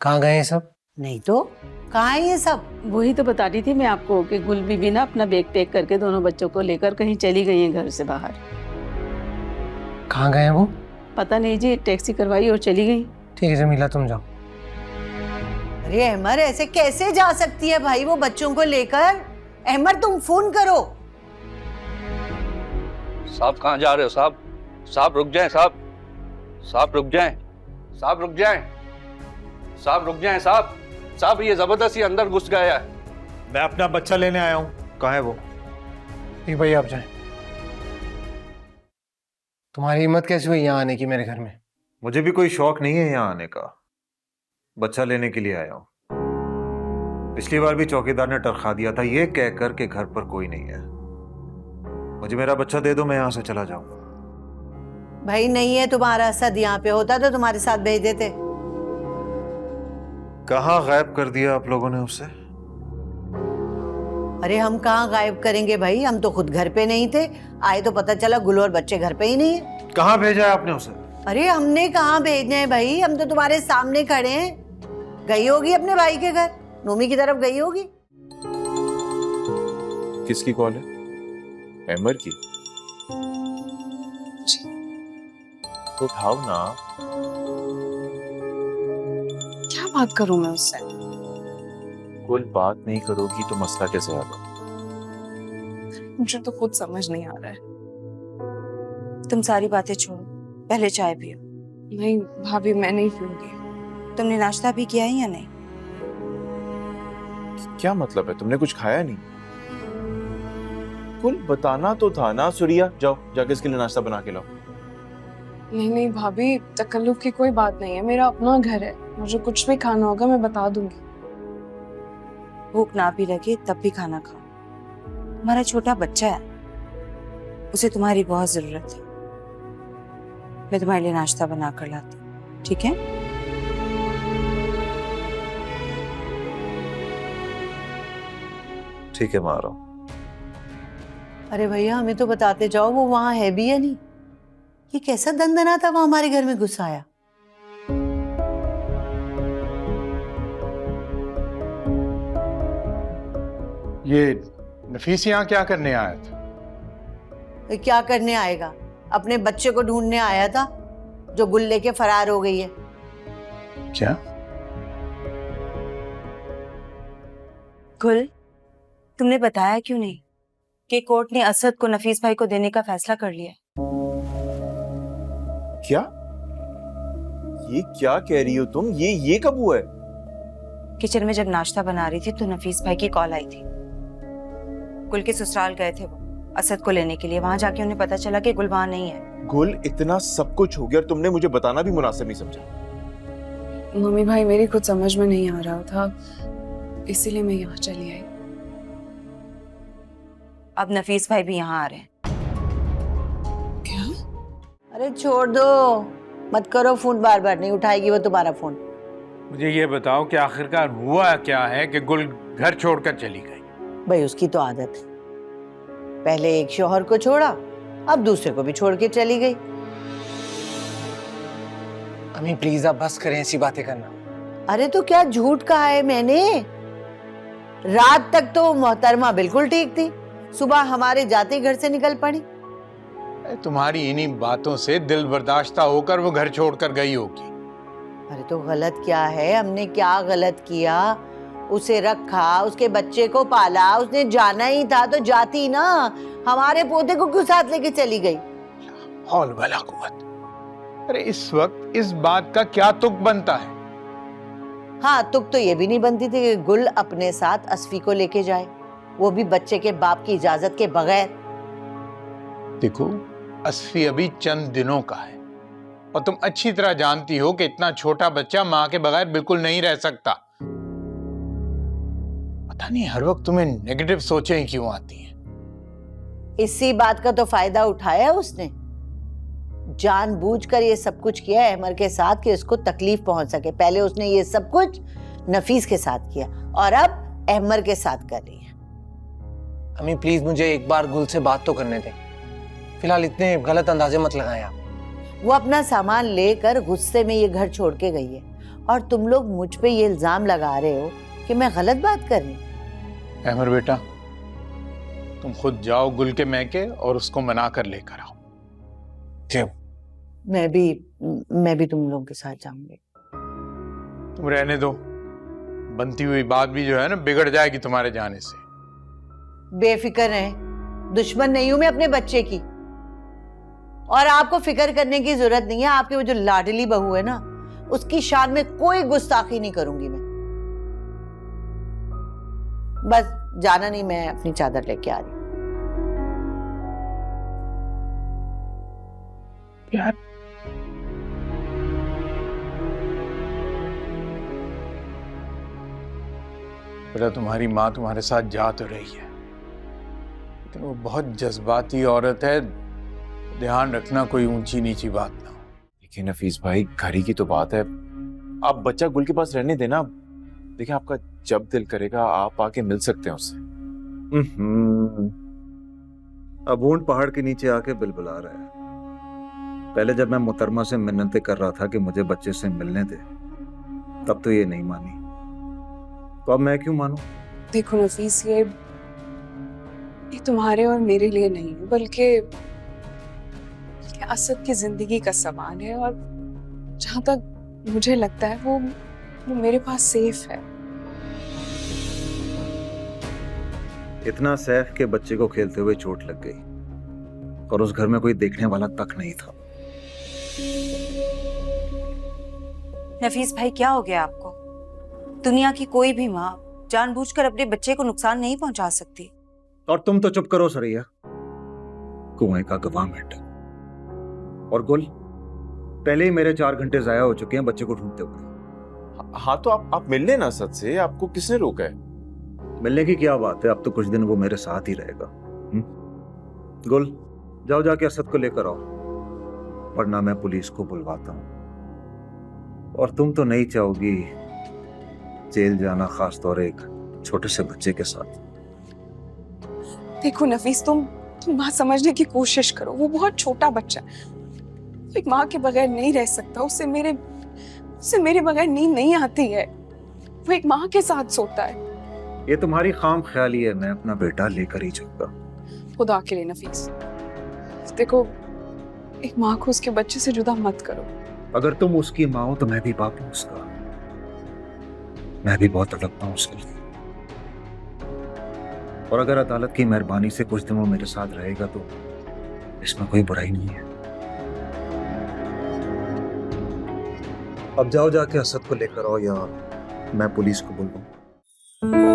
कहाँ गए ये सब? नहीं तो कहाँ है ये सब? वही तो बता रही थी मैं आपको कि गुल बीबी ना अपना बैग पैक करके दोनों बच्चों को लेकर कहीं चली गई हैं घर से बाहर। कहाँ गए हैं वो? पता नहीं जी, टैक्सी करवाई और चली गई। ठीक है जमीला तुम जाओ। अरे अहमद ऐसे कैसे जा सकती है भाई वो बच्चों को लेकर? अहमद तुम फोन करो। साहब कहाँ जा रहे हो साहब? साहब रुक जाएं साहब। साहब रुक जाएं। साहब रुक जाएं। साहब रुक जाएं साहब। साहब ये जबरदस्ती अंदर घुस गया है। मैं अपना बच्चा लेने आया हूँ। कहाँ है वो? ठीक भाई आप जाएं। तुम्हारी हिम्मत कैसे हुई यहाँ आने की मेरे घर में? मुझे भी कोई शौक नहीं है यहाँ आने का। बच्चा लेने के लिए आया हूँ। पिछली बार भी चौकीदार ने टरखा दिया था ये कहकर कि घर पर कोई नहीं है। मुझे मेरा बच्चा दे दो, मैं यहाँ से चला जाऊंगा। भाई नहीं है तुम्हारा असद यहाँ पे, होता तो तुम्हारे साथ भेज देते। कहाँ गायब कर दिया आप लोगों ने उसे? अरे हम कहाँ गायब करेंगे भाई, हम तो खुद घर पे नहीं थे। आए तो पता चला गुल और बच्चे घर पे ही नहीं है। कहाँ भेजा है आपने उसे? अरे हमने कहाँ भेजने हैं भाई, हम तो तुम्हारे सामने खड़े हैं। गई होगी अपने भाई के घर, नोमी की तरफ गई होगी। किसकी कॉल है? अहमद की? तो उठाओ ना। क्या बात करूं मैं उससे? कोई बात नहीं करोगी तो मसला कैसे हल होगा? मुझे तो खुद समझ नहीं आ रहा है। तुम सारी बातें छोड़ो, पहले चाय पियो। नहीं भाभी, मैं नहीं पीऊंगी। तुमने नाश्ता भी किया है या नहीं? क्या मतलब है? तुमने कुछ खाया नहीं? कुल बताना तो था ना। सुरिया जाओ, जाके इसके लिए नाश्ता बना के लाओ। नहीं नहीं भाभी, तकल्लुफ की कोई बात नहीं है। मेरा अपना घर है, मुझे कुछ भी खाना होगा मैं बता दूंगी। भूख ना भी लगे तब भी खाना खाओ। तुम्हारा छोटा बच्चा है, उसे तुम्हारी बहुत जरूरत है। मैं तुम्हारे लिए नाश्ता बना कर लाती हूँ, ठीक है? ठीक है मैं आ रहा हूँ। अरे भैया हमें तो बताते जाओ वो वहां है भी या नहीं। ये कैसा दंदना था वो हमारे घर में घुस आया। ये नफीस यहाँ क्या करने आया था? ये क्या करने आएगा? अपने बच्चे को ढूंढने आया था जो गुल लेके फरार हो गई है। क्या? गुल, तुमने बताया क्यों नहीं कि कोर्ट ने असद को नफीस भाई को देने का फैसला कर लिया? क्या? ये क्या कह रही हो तुम? ये कब हुआ है? किचन में जब नाश्ता बना रही थी तो नफीस भाई की कॉल आई थी। गुल के ससुराल गए थे वो असद को लेने के लिए। वहां जाके उन्हें पता चला कि गुल वहां नहीं है। गुल, इतना सब कुछ हो गया और तुमने मुझे बताना भी मुनासिब नहीं समझा। मम्मी भाई, मेरी कुछ समझ में नहीं आ रहा था, इसीलिए मैं यहाँ चली आई। अब नफीस भाई भी यहाँ आ रहे हैं। क्या? अरे छोड़ दो, मत करो फोन, बार बार नहीं उठाएगी वो तुम्हारा फोन। मुझे ये बताओ कि आखिरकार हुआ क्या है कि गुल घर छोड़कर चली गई? भाई उसकी तो आदत है, पहले एक शौहर को छोड़ा, अब दूसरे को भी छोड़ के चली गई। अम्मी प्लीज आप बस करें ऐसी बातें करना। अरे तो क्या झूठ कहा है मैंने? रात तक तो मोहतरमा बिल्कुल ठीक थी, सुबह हमारे जाते घर से निकल पड़ी। तुम्हारी इन्हीं बातों से दिल बर्दाश्ता होकर वो घर छोड़कर गई होगी। अरे तो गलत क्या है? हमने क्या गलत किया? उसे रखा, उसके बच्चे को पाला, उसने जाना ही था तो जाती ना। हमारे पोते को क्यों साथ लेके चली गई? हौल वला कुव्वत। अरे इस वक्त इस बात का क्या तुक बनता है? हाँ, तुक तो ये भी नहीं बनती थी कि गुल अपने साथ असफी को लेके जाए, वो भी बच्चे के बाप की इजाजत के बगैर। देखो, असफी अभी चंद दिनों का है और तुम अच्छी तरह जानती हो कि इतना छोटा बच्चा माँ के बगैर बिल्कुल नहीं रह सकता। पता नहीं हर वक्त तुम्हें नेगेटिव सोचें क्यों आती हैं। इसी बात का तो फायदा उठाया उसने, जानबूझकर ये सब कुछ किया अहमर के साथ कि उसको तकलीफ पहुंच सके। पहले उसने ये सब कुछ नफीस के साथ किया और अब अहमर के साथ कर रही है। अम्मी प्लीज मुझे एक बार गुल से बात तो करने दें। फिलहाल इतने गलत अंदाजे मत लगाएं आप। वो अपना सामान लेकर गुस्से में ये घर छोड़ के गई है। और तुम लोग मुझ पे ये इल्जाम लगा रहे हो कि मैं गलत बात कर रही हूँ। अहमर बेटा, तुम खुद जाओ गुल के मैके और उसको मना कर लेकर आओ। जी मैं भी तुम लोगों के साथ जाऊंगी। तुम रहने दो, बनती हुई बात भी जो है ना बिगड़ जाएगी तुम्हारे जाने से। बेफिक्र है, दुश्मन नहीं हूं मैं अपने बच्चे की, और आपको फिक्र करने की जरूरत नहीं है। आपकी वो जो लाडली बहू है ना, उसकी शान में कोई गुस्ताखी नहीं करूंगी मैं। बस जाना नहीं, मैं अपनी चादर लेके आ रही हूं। यार बेटा, तुम्हारी माँ तुम्हारे साथ जा तो रही है, लेकिन वो बहुत जज्बाती औरत है। ध्यान रखना कोई ऊंची नीची बात ना हो। देखिए नफीस भाई, घर ही की तो बात है, आप बच्चा गुल के पास रहने देना। देखिए आपका जब दिल करेगा आप आके मिल सकते हैं उससे। अब ऊंट पहाड़ के नीचे आके बिलबिला रहा है। पहले जब मैं मोहतरमा से मिन्नतें कर रहा था कि मुझे बच्चे से मिलने दे, तब तो ये नहीं मानी, तो अब मैं क्यों मानूं? देखो नफीस, ये तुम्हारे और मेरे लिए नहीं है, बल्कि असद की जिंदगी का सवाल है। और जहां तक मुझे लगता है वो मेरे पास सेफ है। इतना सैफ के बच्चे को खेलते हुए चोट लग गई और उस घर में कोई देखने वाला तक नहीं था। नफीस भाई, क्या हो गया आपको? दुनिया की कोई भी माँ जानबूझकर अपने बच्चे को नुकसान नहीं पहुंचा सकती। और तुम तो चुप करो सरिया, कुएं का गवाह मेंढक। और गुल, पहले ही मेरे 4 घंटे जाया हो चुके हैं बच्चे को ढूंढते हुए। हाँ तो आप मिल लेना असद से, आपको किसने रोका है? मिलने की क्या बात है, अब तो कुछ दिन वो मेरे साथ ही रहेगा। गुल, जाओ जाके असद को लेकर आओ, वरना मैं पुलिस को बुलवाता हूँ। और तुम तो नहीं चाहोगी जेल जाना, खास तौर एक छोटे से बच्चे के साथ। देखो नफीस, तुम बात समझने की कोशिश करो। वो बहुत छोटा बच्चा है, वो एक माँ के बगैर नहीं रह सकता। उसे मेरे बगैर नींद नहीं आती है। वो एक माँ के साथ सोता है। ये तुम्हारी खाम ख्याली है, मैं अपना बेटा लेकर ही जाऊंगा। खुदा के लिए नफीस, देखो, एक माँ को उसके बच्चे से जुदा मत करो। अगर तुम उसकी माँ हो तो मैं भी बाप हूं उसका। मैं भी बहुत तड़पता हूं उसके लिए। और अगर अदालत की मेहरबानी से कुछ दिन वो मेरे साथ रहेगा तो इसमें कोई बुराई नहीं है। अब जाओ जाके असद को लेकर आओ या मैं पुलिस को बुलवाऊं।